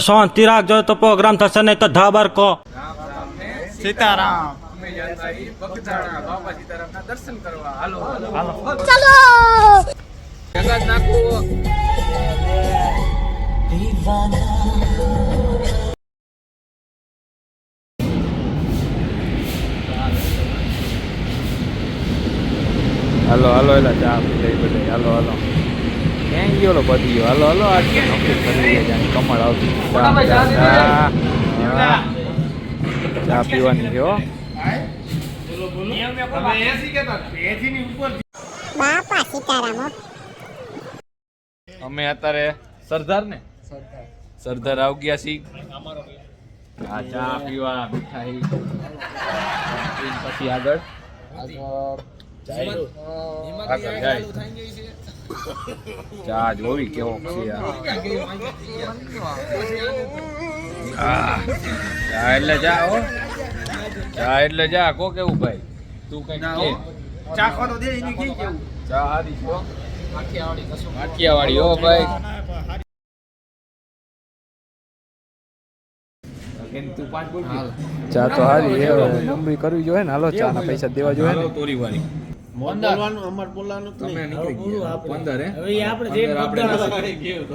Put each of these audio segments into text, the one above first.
શાંતિ રાખજો તો પ્રોગ્રામ થશે નહીં તો ધાબર કો સીતારામ બાબા સીતારામના દર્શન કરવા હાલો ચલો જગત નાખવું હાલો હાલો એલા ચા પી લઈ બધે હાલો હાલો ક્યાં ગયો પતી ગયો હાલો હાલો આજ નોકરી કરી જાય કમળ આવતી ચા પીવાની છે હો બાપા સીતારામ અમે અત્યારે સરદાર ને સરદાર આવી ગયા છીએ આ ચા પીવા મીઠાઈ પછી આગળ ચા જોવી કેવો છે ચા એટલે જા હો ચા એટલે જા કો કેવું ભાઈ તું કઈ ચા ખાતો દે એની કી કેવું ચા હારી છો આખિયાવાડી કશું માઠિયાવાડી હો ભાઈ ચા તો હારી નંબરી કરવી જોઈએ ને હાલો ચા ના પૈસા દેવા જોઈએ ને તોરી વાળી બોલવાનું અમાર બોલવાનું તમે નીકળી ગયા 15 હે હવે આપણે જે આપણે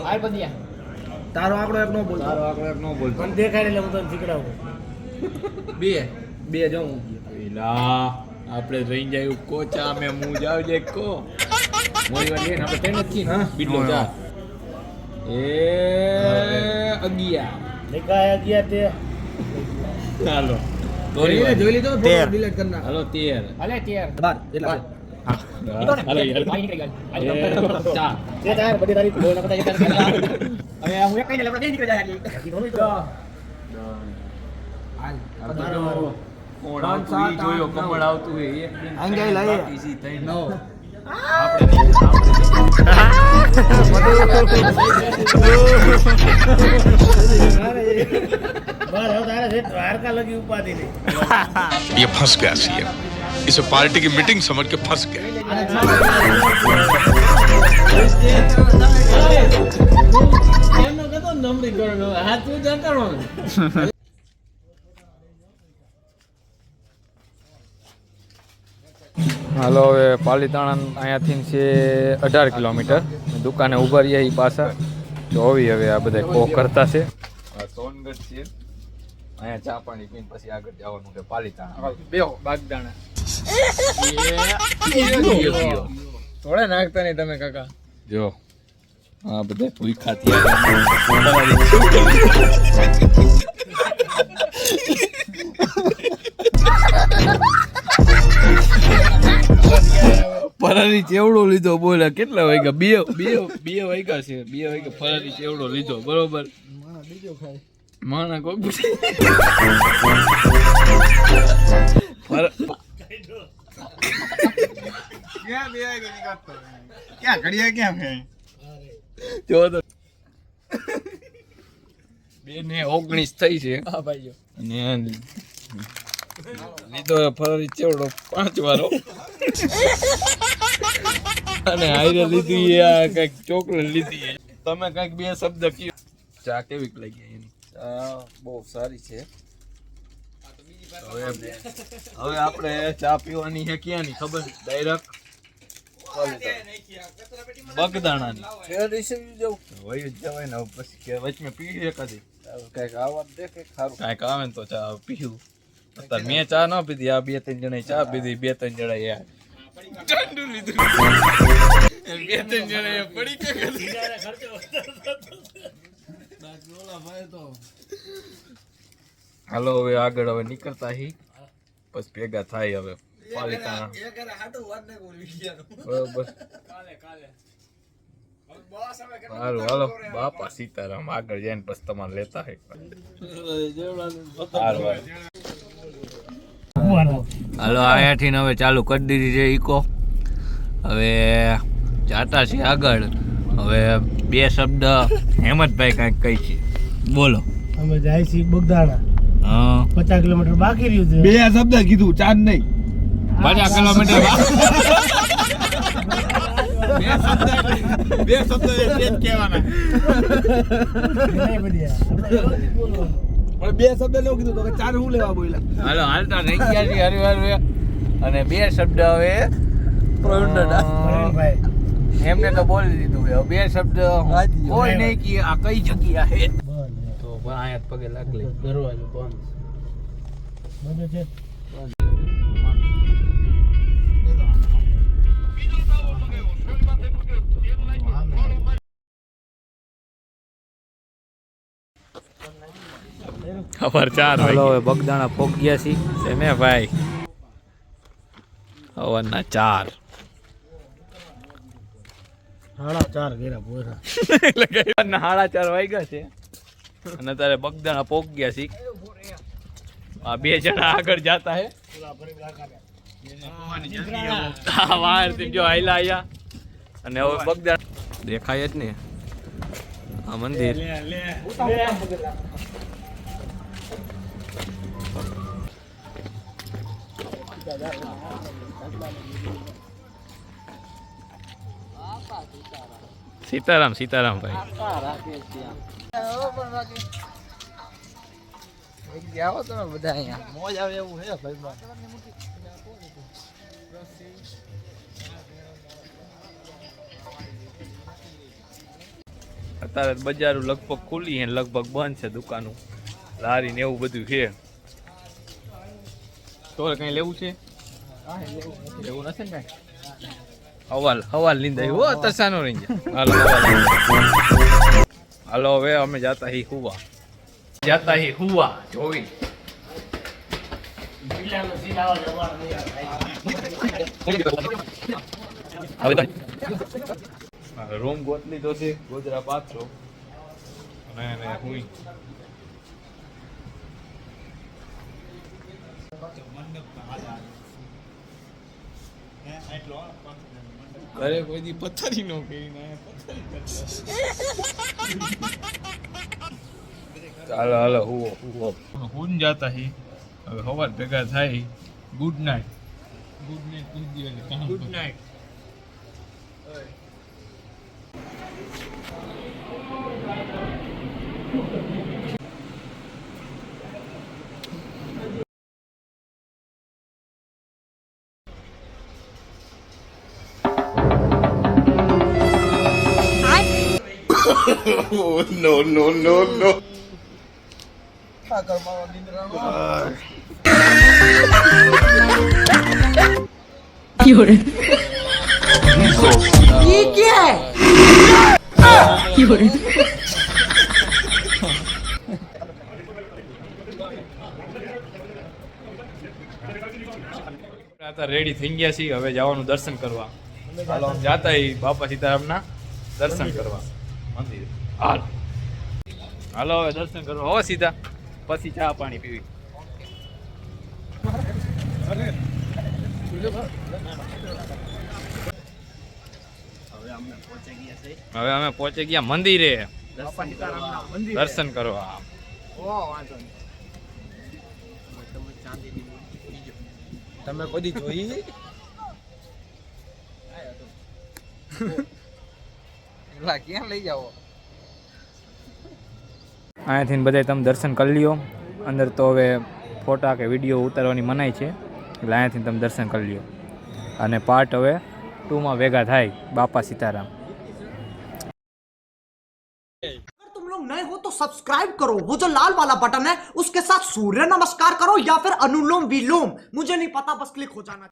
આ બંધિયા તારો આંકડો એક નો બોલ તારો આંકડો એક નો બોલ મને દેખાય એટલે હું તને શીખડાવું બે જાઉં એલા આપણે રહી જાય કો ચા મે હું જાવ જે કો મોઈ વાળી ને આપણે તને નથી હા બીટલો ચા એ 11 દેખાય ગયા તે ચાલો જોઈ લીધો ફોટો ડિલીટ કર નાખ હાલો 13 હાલે 13 બાર એટલા હાલો યાર ચા તે તાર બધી તારીખ બોલ ના પતા હવે હું એક કઈને લેવા દે નીકળી જાય હાલ કોણ તું જોયો કમળ આવતું હે એક દિન આંગાઈ લાઈએ. ઈસી થઈ નો द्वारका लगी उपाधि नहीं ये फंस गया सीएम इसे पार्टी की मीटिंग समझ के फंस गया હાલો હવે પાલીતાણા અહીંયાથી છે 18 કિલોમીટર દુકાને ઉભા રહ્યા એ પાછા જોવી હવે આ બધા કોક કરતા છે સોનગઢ છે અહીંયા ચા પાણી પીને પછી આગળ જવાનું છે પાલીતાણા બેહો બાગદાણા થોડા નાખતા નહીં તમે કાકા જો હા બધા ભૂખા ફરારી ચેવડો લીધો બોલે કેટલા વાગ્યા બે વાગ્યા છે 2 વાગ્યા ફરારી ચેવડો લીધો બરોબર માણા કોક જો તો બે ને 19 થઈ છે હા ભાઈઓ અને લીધો ફરારી ચેવડો 5 વારો અને હાઈરે લીધી આ કઈક ચોકલેટ લીધી તમે કઈક બે શબ્દ કયો ચા કેવી લાગી એની ચા બહુ સારી છે હવે આપણે ચા પીવાની છે ક્યાંની ખબર ડાયરેક્ટ બગદાણાની વહી જ જવાય ને પછી કે વચમાં પી એકાદી કઈક આવા દે કે સારું કઈક આવે ને તો ચા પીવું અત્યારે મેં ચા ન પીધી આ 2-3 જણા ચા પીધી 2-3 જણા યાર ચાંદુ લીધું 2-3 જણા પડી કે હાલો હવે આગળ હવે નીકળતા હી પછી ભેગા થાય હવે પાલીતાણા બરોબર સારું હાલો બાપા સીતારામ આગળ જઈને પછી તમારે લેતા હે હાલો અહીંયાથી હવે ચાલુ કરી દીધી છે ઈકો હવે જાતા છે આગળ હવે 2 શબ્દ હેમંતભાઈ કાંઈક કહી છે બોલો અમે જાય છે બગદાણા હા 50 કિલોમીટર બાકી રહ્યું છે 2 શબ્દ કીધું 4 નહીં 50 કિલોમીટર બે શબ્દ એ જ કહેવાના. બે શબ્દ નો કીધું તો કે ચાર હું લેવા બોલ્યા. હાલો હાલતા નહીં ગયા છીએ હરિવાર અને બે શબ્દ હવે પ્રવીણ દાદા એમને તો બોલી દીધું હવે બે શબ્દ કોઈ નહીં કે આ કઈ જગ્યા હે તો પણ આયા પગે લાગલે દરવાજો બંધ. બંધ છે. ખબર 4 હાલો હવે બગદાણા પોગ ગયા છી તમે ભાઈ હવારના 4 4 ઘેરા પોરા. એટલે કે 4:30 વાગ્યા છે અને તારે બગદાણા પોગ ગયા છી. આ બે જણા આગળ જાતા હે હા વાર થી જો આયલા આયા અને હવે બગદાણા દેખાય જ ને આ મંદિર સીતારામ સીતારામ ભાઈ આવો તમે બધા અહીંયા મોજ આવે એવું છે ભાઈ. અત્યારે બજારો લગભગ ખુલી છે લગભગ બંધ છે દુકાનો લારી ને એવું બધું છે. તો કઈ લેવું છે લેવું નથી ને કઈ હવાલ લીંદા હો તરસાનો રહી જાય. હાલો હાલો હવે અમે જાતા હી હુવા જોઈ રૂમ ગોતલી તો છે ગોધરા 500 અને હુઈ ઘરે કોઈ દી પથ્થરી નો કરીને ચાલો હાલો હુવો હુન જાતા હી હવે સવાર ભેગા થાય. Good night good night. no, no, no, no. Ready થઈ ગયા છીએ હવે જવાનું દર્શન કરવા. હાલો જાતા બાપા સીતારામના દર્શન કરવા મંદિર. હાલો હવે દર્શન કરવા હો સીધા પછી ચા પાણી પીવી. હવે અમે પહોંચી ગયા મંદિરે દર્શન કરવા. તમે કોઈ જોઈ ક્યાં લઈ જાઓ અહીંયાથી બધા તમે દર્શન કરી લ્યો. અંદર તો હવે ફોટા કે વિડીયો ઉતારવાની મનાઈ છે એટલે અહીંયાથી તમે દર્શન કરી લ્યો અને પાર્ટ હવે 2 માં ભેગા થાય. બાપા સીતારામ. तुम लोग नए हो तो सब्सक्राइब करो, वो जो लाल वाला बटन है उसके साथ सूर्य नमस्कार करो या फिर अनुलोम विलोम, मुझे नहीं पता, बस क्लिक हो जाना.